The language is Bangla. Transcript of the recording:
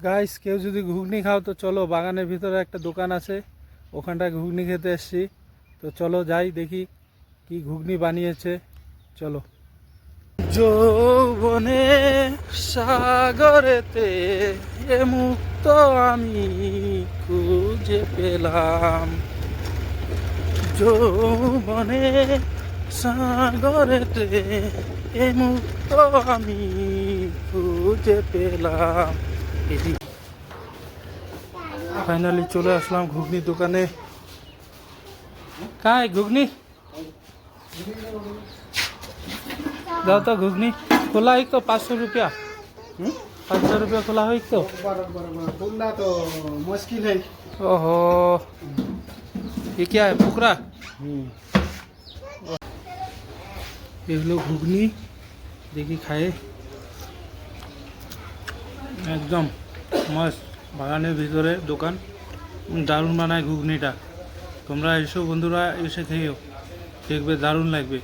গাইস কেউ যদি ঘুগনি খাও তো চলো, বাগানের ভিতরে একটা দোকান আছে, ওখানটায় ঘুগনি খেতে এসছি। তো চলো যাই দেখি কি ঘুগনি বানিয়েছে, চলো। যৌবনে সাগরেতে এ মুক্ত আমি খুঁজে পেলাম, যৌবনে সাগরেতে এ মুক্ত আমি খুঁজে পেলাম। ফাইনালি চলে আসলাম ঘুগনি দোকানে। কায় ঘুগনি दाओ तो घुगनी खुला एक तो 500 रुपया। 500 रुपया खुला हो एक तो खुलना तो मुश्किल है। ओहो ये क्या है फुकरा? ये लोग घुगनी देखी खाए एकदम मस्त। বাগানের ভিতরে দোকান, দারুণ বানায় ঘুগনিটা। তোমরা এসো বন্ধুরা, এসে খেয়েও, দেখবে দারুণ লাগবে।